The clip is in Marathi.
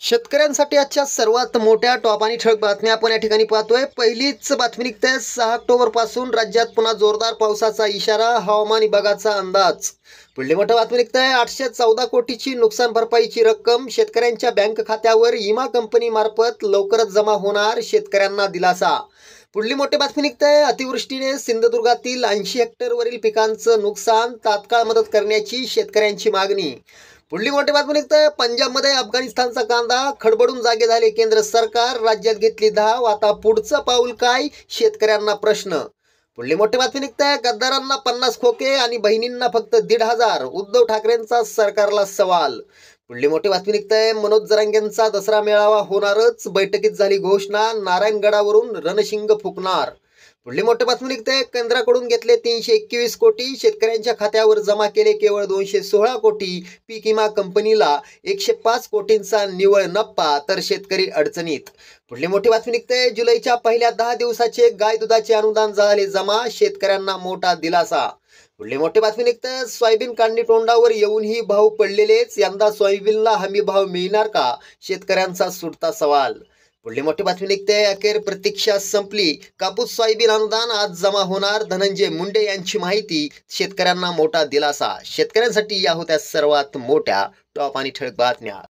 शेतकऱ्यांसाठी आजच्या सर्वात मोठ्या टॉप आणि ठळक बातम्या आपण या ठिकाणी पाहतोय। पहिलीच बातमी निघते 6 ऑक्टोबर पासून राज्यात पुन्हा जोरदार पावसाचा इशारा, हवामान विभागाचा अंदाज। पुढली मोठी बातमी निघते 814 कोटीची नुकसान भरपाईची रक्कम शेतकऱ्यांच्या बँक खात्यावर विमा कंपनी मार्फत लवकरच जमा होणार, शेतकऱ्यांना दिलासा। पुढली मोठी बातमी निघते अतिवृष्टीने सिंधुदुर्गातील 80 हेक्टरवरील पिकांचं नुकसान, तात्काळ मदत करण्याची शेतकऱ्यांची मागणी। पुढली मोठी बातमी निघते पंजाबमध्ये अफगाणिस्तानचा कांदा, खडबडून जागे झाले केंद्र सरकार, राज्यात घेतली धाव, आता पुढचं पाऊल काय, शेतकऱ्यांना प्रश्न। पुढली मोठी बातमी निघते गद्दारांना 50 खोके आणि बहिणींना फक्त 1,500, उद्धव ठाकरेंचा सरकारला सवाल। पुढली मोठी बातमी निघते मनोज जरांगेंचा दसरा मेळावा होणारच, बैठकीत झाली घोषणा, नारायणगडावरून रणशिंग फुकणार। पुढली मोठी बातमी निघते केंद्राकडून घेतले 321 कोटी, शेतकऱ्यांच्या खात्यावर जमा केले केवळ 216 कोटी, पीक विमा कंपनीला 105 कोटींचा निव्वळ नफा, तर शेतकरी अडचणीत। पुढली मोठी बातमी निघते जुलैच्या पहिल्या 10 दिवसाचे गाय दुधाचे अनुदान झाले जमा, शेतकऱ्यांना मोठा दिलासा। पुढली मोठी बातमी निघते सोयाबीन काढणी तोंडावर येऊनही भाव पडलेलेच, यंदा सोयाबीनला हमी भाव मिळणार का, शेतकऱ्यांचा सुटता सवाल। पुढली मोठी बातमी निघते अखेर प्रतीक्षा संपली, कापूस सोयाबीन अनुदान आज जमा होणार, धनंजय मुंडे यांची माहिती, शेतकऱ्यांना मोठा दिलासा। शेतकऱ्यांसाठी या होत्या सर्वात मोठ्या टॉप आणि ठळक बातम्या।